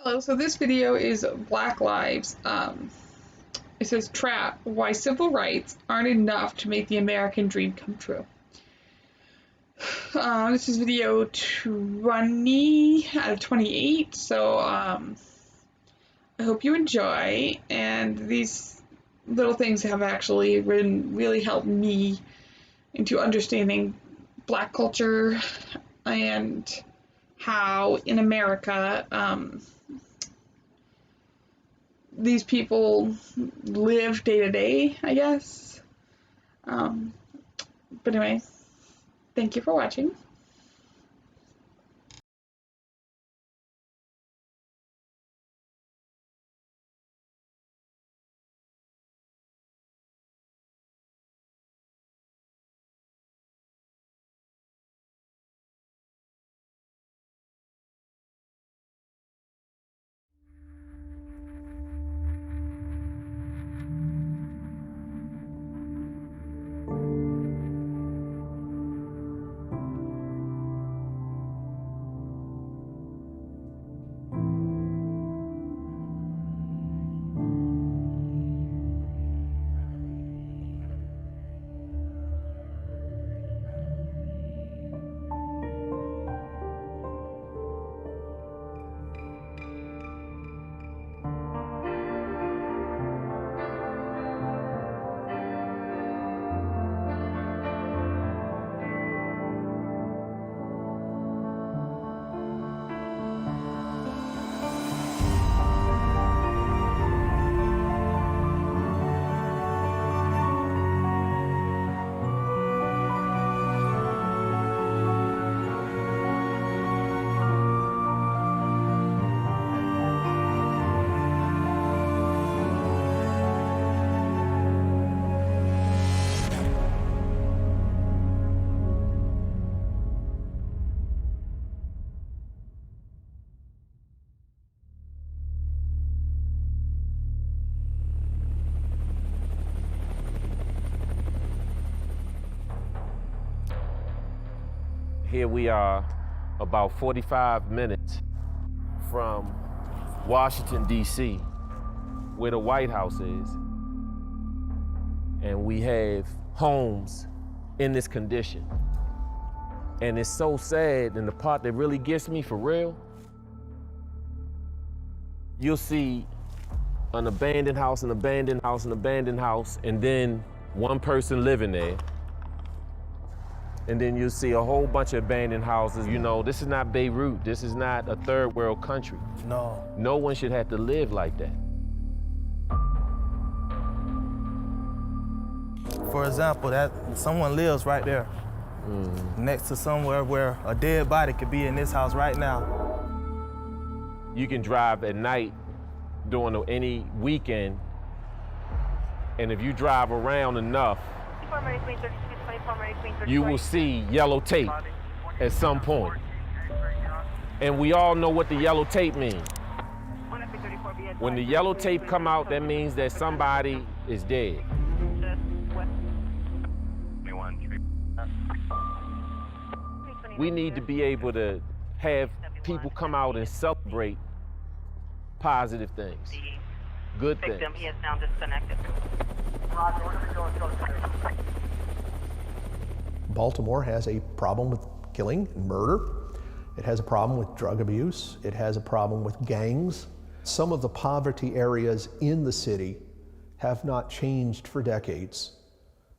Hello, so this video is Black Lives. It says Trap, why civil rights aren't enough to make the American dream come true. This is video 20 out of 28, so I hope you enjoy, and these little things have actually really helped me into understanding Black culture and how in America, these people live day to day, I guess. But anyway, thank you for watching. Here we are about 45 minutes from Washington, D.C., where the White House is. And we have homes in this condition. And it's so sad, and the part that really gets me for real, you'll see an abandoned house, an abandoned house, an abandoned house, and then one person living there. And then you'll see a whole bunch of abandoned houses. You know, this is not Beirut. This is not a third world country. No. No one should have to live like that. For example, that someone lives right there, next to somewhere where a dead body could be in this house right now. You can drive at night during any weekend, and if you drive around enough, you will see yellow tape at some point. And we all know what the yellow tape means. When the yellow tape come out, that means that somebody is dead. We need to be able to have people come out and celebrate positive things, good things. He is now disconnected. Baltimore has a problem with killing and murder. It has a problem with drug abuse. It has a problem with gangs. Some of the poverty areas in the city have not changed for decades,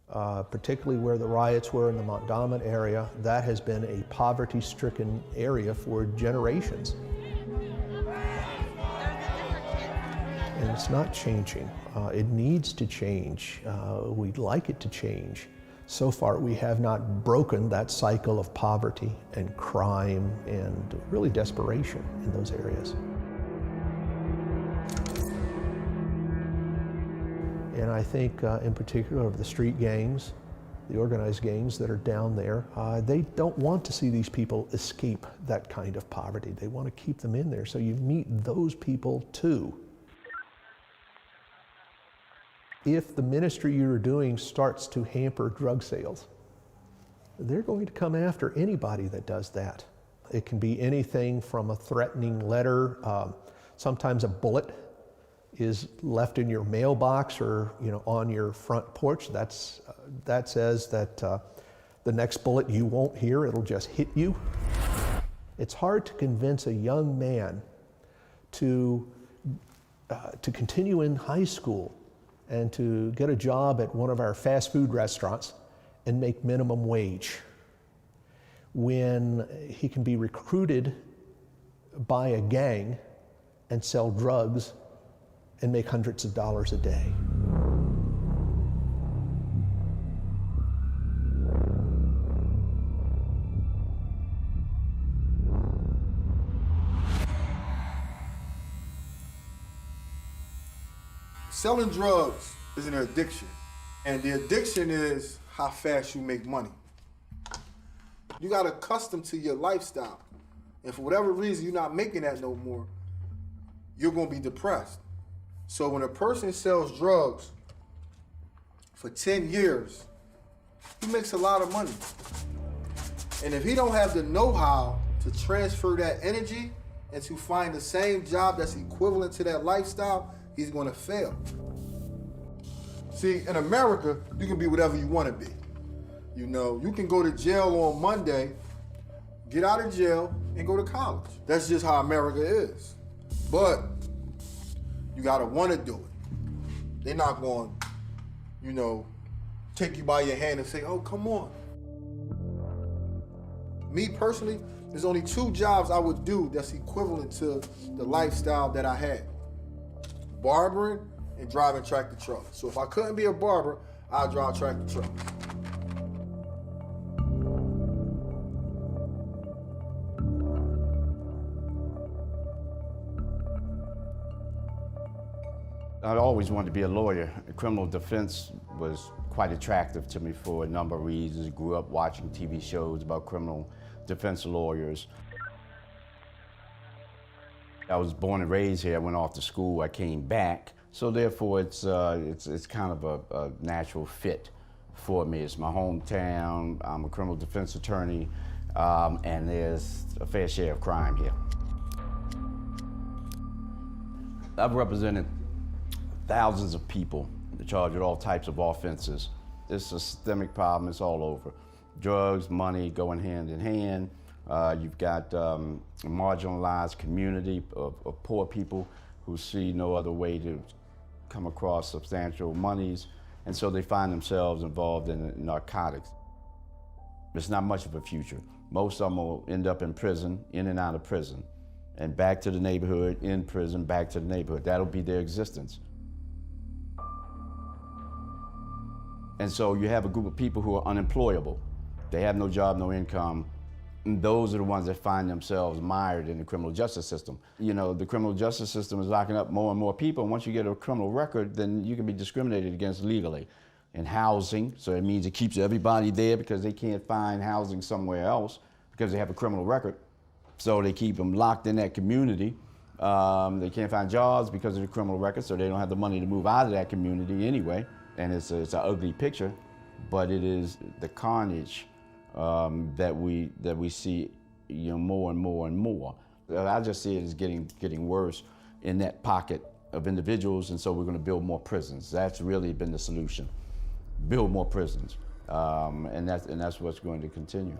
particularly where the riots were in the Montgomery area. That has been a poverty-stricken area for generations. And it's not changing. It needs to change. We'd like it to change. So far, we have not broken that cycle of poverty and crime and really desperation in those areas. And I think in particular of the street gangs, the organized gangs that are down there, they don't want to see these people escape that kind of poverty. They want to keep them in there. So you meet those people too. If the ministry you're doing starts to hamper drug sales, they're going to come after anybody that does that. It can be anything from a threatening letter, Sometimes a bullet is left in your mailbox or on your front porch. That says that the next bullet you won't hear, it'll just hit you. It's hard to convince a young man to continue in high school and to get a job at one of our fast food restaurants and make minimum wage when he can be recruited by a gang and sell drugs and make hundreds of dollars a day. Selling drugs is an addiction, and the addiction is how fast you make money. You got accustomed to your lifestyle, and for whatever reason you're not making that no more, you're gonna be depressed. So when a person sells drugs for 10 years, he makes a lot of money. And if he don't have the know-how to transfer that energy and to find the same job that's equivalent to that lifestyle, he's gonna fail. See, in America, you can be whatever you wanna be. You can go to jail on Monday, get out of jail, and go to college. That's just how America is. But you gotta wanna do it. They're not going, take you by your hand and say, oh, come on. Me personally, there's only 2 jobs I would do that's equivalent to the lifestyle that I had. Barbering and driving tractor truck. So if I couldn't be a barber, I'd drive tractor truck. I always wanted to be a lawyer. Criminal defense was quite attractive to me for a number of reasons. Grew up watching TV shows about criminal defense lawyers. I was born and raised here. I went off to school. I came back. So therefore, it's kind of a natural fit for me. It's my hometown. I'm a criminal defense attorney, and there's a fair share of crime here. I've represented thousands of people charged with all types of offenses. It's a systemic problem. It's all over. Drugs, money going hand in hand. You've got a marginalized community of poor people who see no other way to come across substantial monies, and so they find themselves involved in narcotics. It's not much of a future. Most of them will end up in prison, in and out of prison, and back to the neighborhood, in prison, back to the neighborhood. That'll be their existence. And so you have a group of people who are unemployable. They have no job, no income. And those are the ones that find themselves mired in the criminal justice system. The criminal justice system is locking up more and more people. And once you get a criminal record, then you can be discriminated against legally. In housing, so it means it keeps everybody there because they can't find housing somewhere else because they have a criminal record. So they keep them locked in that community. They can't find jobs because of the criminal record, so they don't have the money to move out of that community anyway. And it's an ugly picture, but it is the carnage that we see, more and more and more. I just see it as getting worse in that pocket of individuals, and so we're going to build more prisons. That's really been the solution: build more prisons, and that's what's going to continue.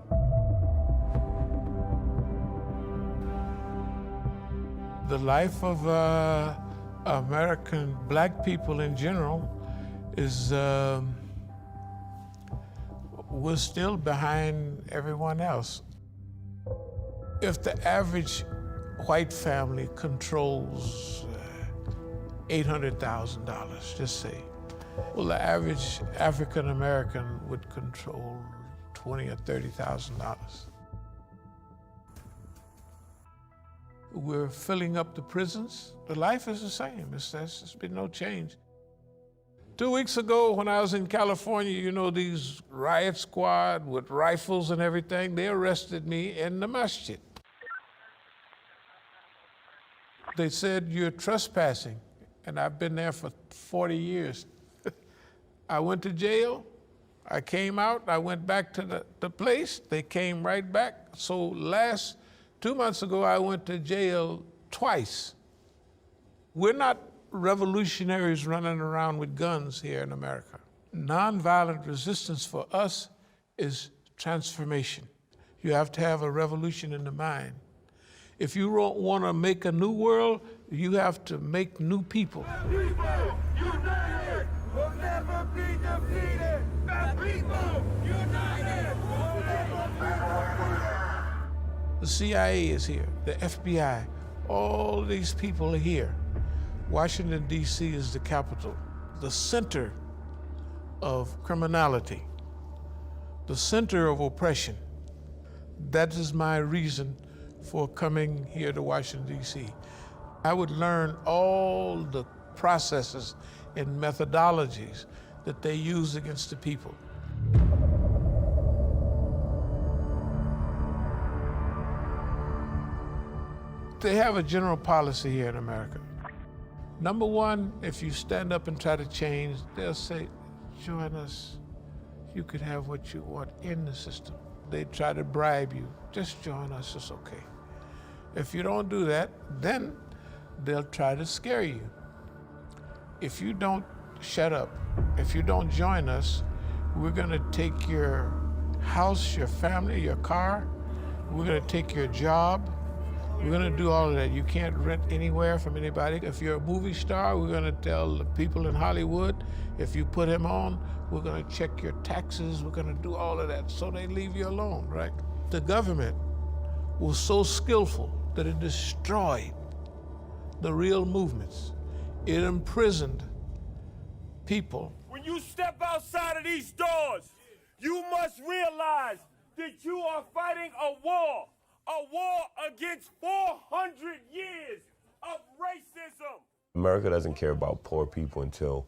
The life of American black people in general is we're still behind everyone else. If the average white family controls $800,000, just say, well, the average African American would control $20,000 or $30,000. We're filling up the prisons. The life is the same. There's been no change. 2 weeks ago, when I was in California, these riot squad with rifles and everything, they arrested me in the masjid. They said, you're trespassing, and I've been there for 40 years. I went to jail, I came out, I went back to the place, they came right back. So 2 months ago, I went to jail twice We're not revolutionaries running around with guns here in America. Nonviolent resistance for us is transformation. You have to have a revolution in the mind. If you want to make a new world, you have to make new people. The people united will never be defeated. The people united will never be defeated. The CIA is here, the FBI, all these people are here. Washington, D.C. is the capital, the center of criminality, the center of oppression. That is my reason for coming here to Washington, D.C. I would learn all the processes and methodologies that they use against the people. They have a general policy here in America. Number one, if you stand up and try to change, they'll say, join us. You could have what you want in the system. They try to bribe you. Just join us, it's okay. If you don't do that, then they'll try to scare you. If you don't shut up, if you don't join us, we're gonna take your house, your family, your car. We're gonna take your job. We're gonna do all of that. You can't rent anywhere from anybody. If you're a movie star, we're gonna tell the people in Hollywood, if you put him on, we're gonna check your taxes, we're gonna do all of that. So they leave you alone, right? The government was so skillful that it destroyed the real movements. It imprisoned people. When you step outside of these doors, you must realize that you are fighting a war against 400 years of racism. America doesn't care about poor people until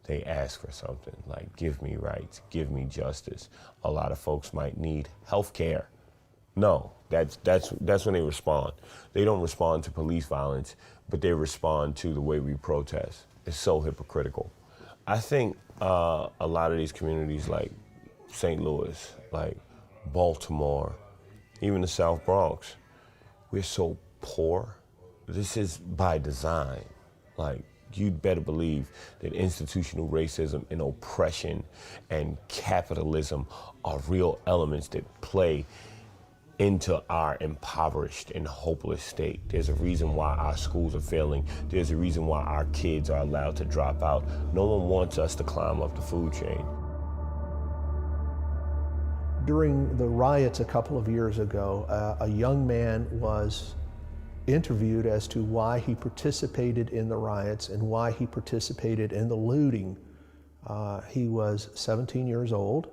they ask for something, like give me rights, give me justice. A lot of folks might need health care. No, that's when they respond. They don't respond to police violence, but they respond to the way we protest. It's so hypocritical. I think a lot of these communities like St. Louis, like Baltimore, even the South Bronx, we're so poor. This is by design. Like, you'd better believe that institutional racism and oppression and capitalism are real elements that play into our impoverished and hopeless state. There's a reason why our schools are failing. There's a reason why our kids are allowed to drop out. No one wants us to climb up the food chain. During the riots a couple of years ago, a young man was interviewed as to why he participated in the riots and why he participated in the looting. He was 17 years old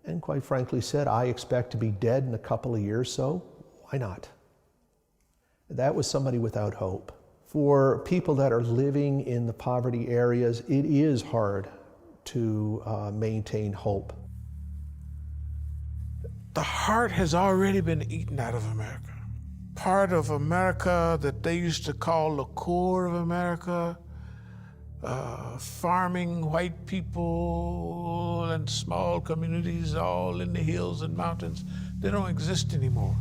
and quite frankly said, I expect to be dead in a couple of years, so why not? That was somebody without hope. For people that are living in the poverty areas, it is hard to maintain hope. The heart has already been eaten out of America. Part of America that they used to call the core of America, farming white people and small communities all in the hills and mountains, they don't exist anymore.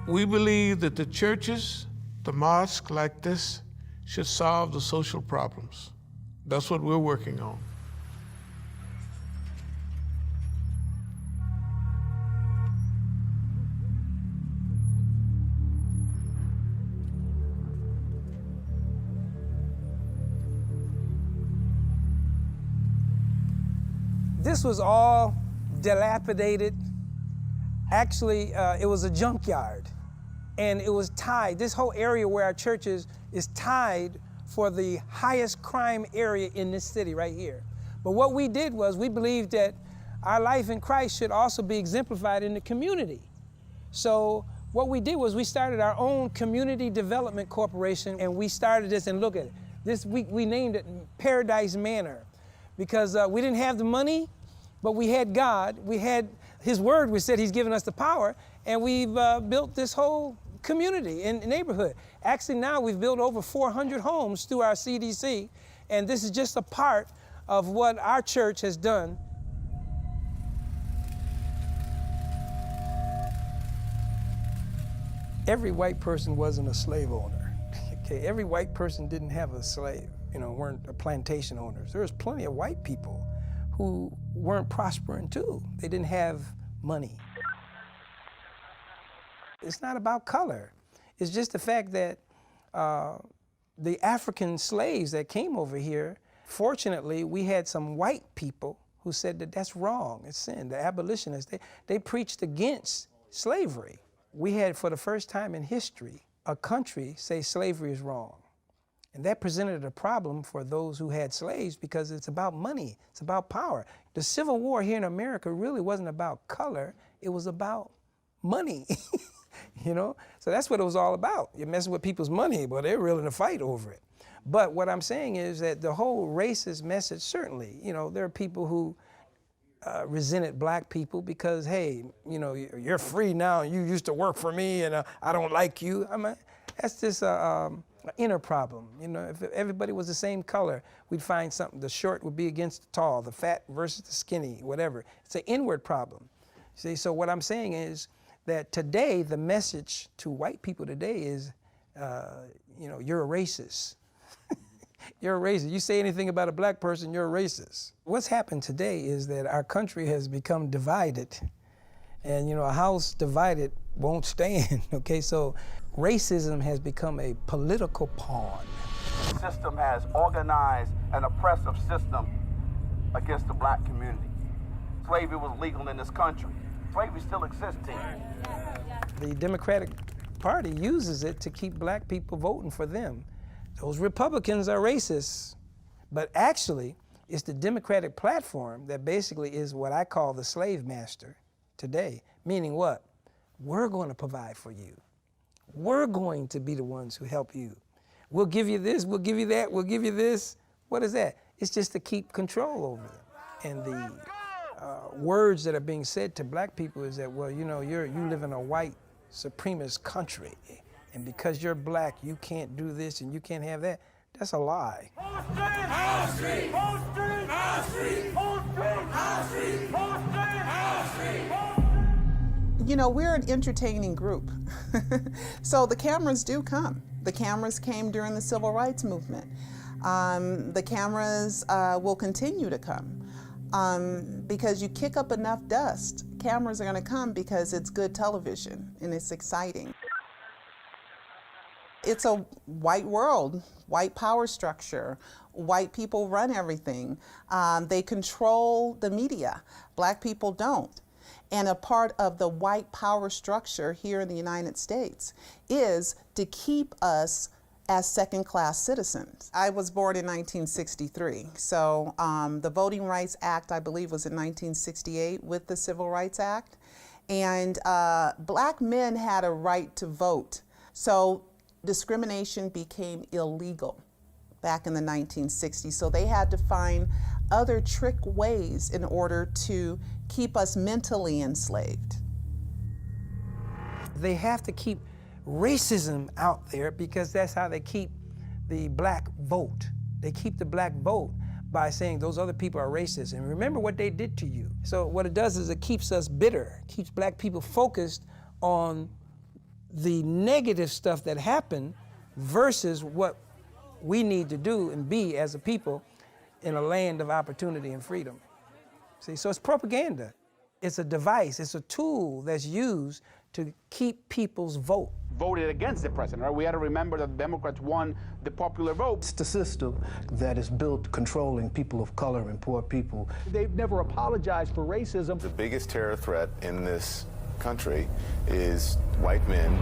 We believe that the churches, the mosques like this, should solve the social problems. That's what we're working on. This was all dilapidated. Actually, it was a junkyard, and it was tied. This whole area where our church is tied for the highest crime area in this city right here. But what we did was we believed that our life in Christ should also be exemplified in the community. So what we did was we started our own community development corporation, and we started this, and look at it. This we named it Paradise Manor, because we didn't have the money, but we had God. We had His Word. We said He's given us the power, and we've built this whole community and neighborhood. Actually, now we've built over 400 homes through our CDC, and this is just a part of what our church has done. every white person wasn't a slave owner. Okay, every white person didn't have a slave, weren't plantation owners. There was plenty of white people who weren't prospering too. They didn't have money. It's not about color. It's just the fact that the African slaves that came over here, fortunately, we had some white people who said that that's wrong, it's sin. The abolitionists, they preached against slavery. We had, for the first time in history, a country say slavery is wrong. And that presented a problem for those who had slaves because it's about money, it's about power. The Civil War here in America really wasn't about color, it was about money. So that's what it was all about. You're messing with people's money, but they're willing to fight over it. But what I'm saying is that the whole racist message, certainly, there are people who resented black people because, hey, you're free now, you used to work for me and I don't like you. That's just an inner problem. If everybody was the same color, we'd find something. The short would be against the tall, the fat versus the skinny, whatever. It's an inward problem. See, so what I'm saying is that today, the message to white people today is, you're a racist. You're a racist. You say anything about a black person, you're a racist. What's happened today is that our country has become divided. And, a house divided won't stand, okay? So racism has become a political pawn. The system has organized an oppressive system against the black community. Slavery was legal in this country. Slavery still exists here. The Democratic Party uses it to keep black people voting for them. Those Republicans are racist, but actually, it's the Democratic platform that basically is what I call the slave master today. Meaning what? We're going to provide for you. We're going to be the ones who help you. We'll give you this, we'll give you that, we'll give you this. What is that? It's just to keep control over them. And the words that are being said to black people is that, well, you live in a white supremacist country. And because you're black, you can't do this and you can't have that. That's a lie. We're an entertaining group. So the cameras do come. The cameras came during the Civil Rights Movement. The cameras will continue to come. Because you kick up enough dust, cameras are going to come because it's good television and it's exciting. It's a white world, white power structure. White people run everything. They control the media. Black people don't. And a part of the white power structure here in the United States is to keep us as second-class citizens. I was born in 1963, so the Voting Rights Act, I believe, was in 1968 with the Civil Rights Act. And black men had a right to vote. So discrimination became illegal back in the 1960s. So they had to find other trick ways in order to keep us mentally enslaved. They have to keep racism out there because that's how they keep the black vote. They keep the black vote by saying those other people are racist. And remember what they did to you. So what it does is it keeps us bitter, keeps black people focused on the negative stuff that happened versus what we need to do and be as a people in a land of opportunity and freedom. See, so it's propaganda. It's a device, it's a tool that's used to keep people's vote. Voted against the president, right? We had to remember that the Democrats won the popular vote. It's the system that is built controlling people of color and poor people. They've never apologized for racism. The biggest terror threat in this country is white men.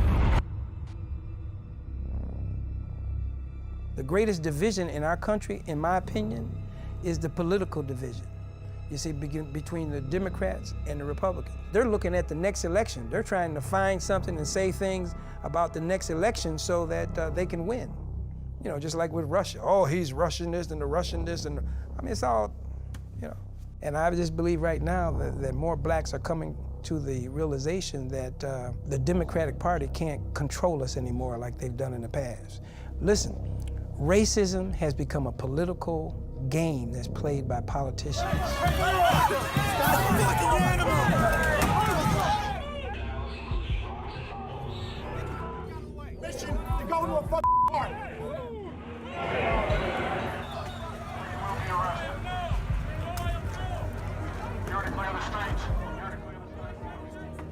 The greatest division in our country, in my opinion, is the political division. You see, between the Democrats and the Republicans. They're looking at the next election. They're trying to find something and say things about the next election so that they can win. Just like with Russia. Oh, he's Russian this and the Russian this. And it's all, And I just believe right now that more blacks are coming to the realization that the Democratic Party can't control us anymore like they've done in the past. Listen, racism has become a political game that's played by politicians. you a fucking heart.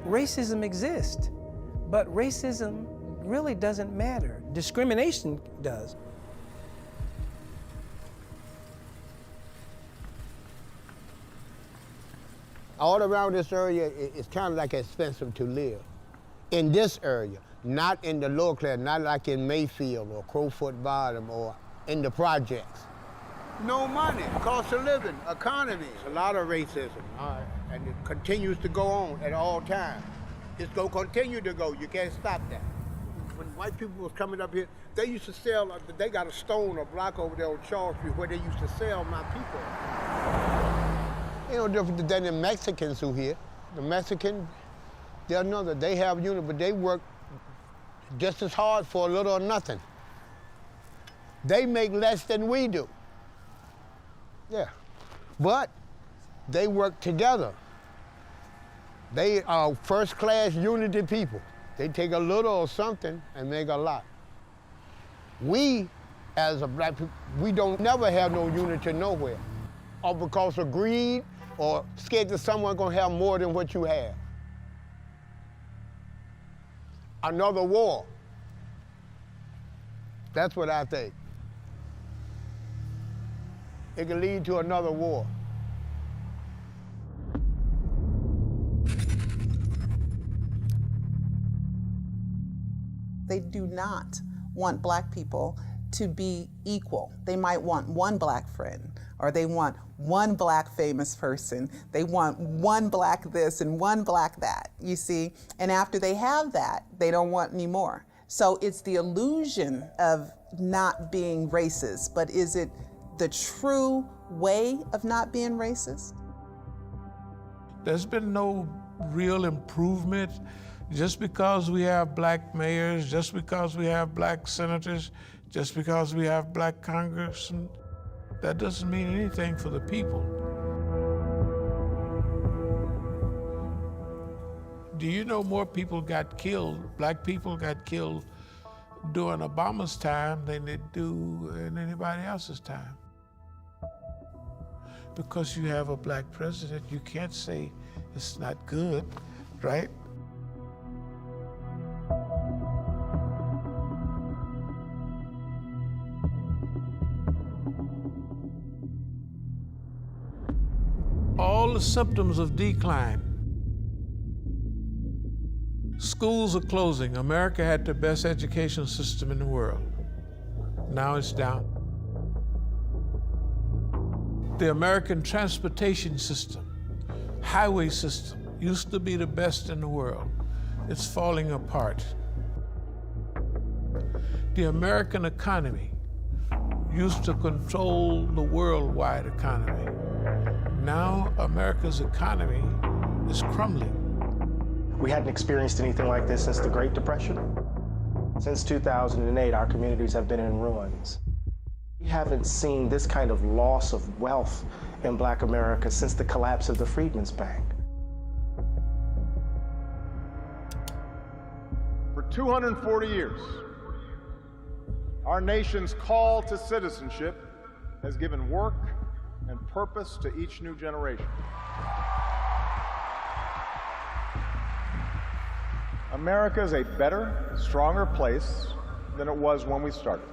Racism exists, but racism really doesn't matter. Discrimination does. All around this area, it's kind of like expensive to live. In this area, not in the lower class, not like in Mayfield or Crowfoot Bottom or in the projects. No money, cost of living, economy, a lot of racism, and it continues to go on at all times. It's gonna continue to go, you can't stop that. When white people was coming up here, they used to sell, they got a stone, a block over there on Charles Street where they used to sell my people. You know, different than the Mexicans who here. The Mexicans, they're another, they have unit, but they work just as hard for a little or nothing. They make less than we do. Yeah, but they work together. They are first-class unity people. They take a little or something and make a lot. We, as a black people, we don't never have no unity nowhere, or because of greed, or scared that someone's gonna have more than what you have. Another war. That's what I think. It can lead to another war. They do not want black people to be equal. They might want one black friend, or they want one black famous person. They want one black this and one black that, you see? And after they have that, they don't want any more. So it's the illusion of not being racist, but is it the true way of not being racist? There's been no real improvement. Just because we have black mayors, just because we have black senators, just because we have black congressmen, that doesn't mean anything for the people. Do you know more people got killed, black people got killed during Obama's time than they do in anybody else's time? Because you have a black president, you can't say it's not good, right? All the symptoms of decline. Schools are closing. America had the best education system in the world. Now it's down. The American transportation system, highway system, used to be the best in the world. It's falling apart. The American economy used to control the worldwide economy. Now America's economy is crumbling. We hadn't experienced anything like this since the Great Depression. Since 2008, our communities have been in ruins. We haven't seen this kind of loss of wealth in Black America since the collapse of the Freedmen's Bank. For 240 years, our nation's call to citizenship has given work and purpose to each new generation. America is a better, stronger place than it was when we started.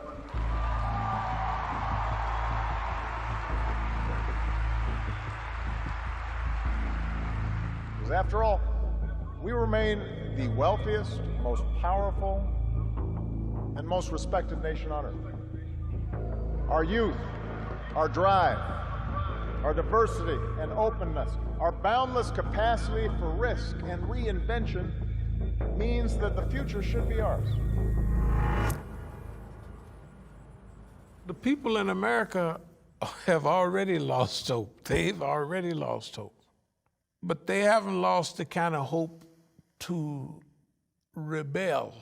Because after all, we remain the wealthiest, most powerful, and most respected nation on earth. Our youth, our drive, our diversity and openness, our boundless capacity for risk and reinvention means that the future should be ours. The people in America have already lost hope. They've already lost hope. But they haven't lost the kind of hope to rebel.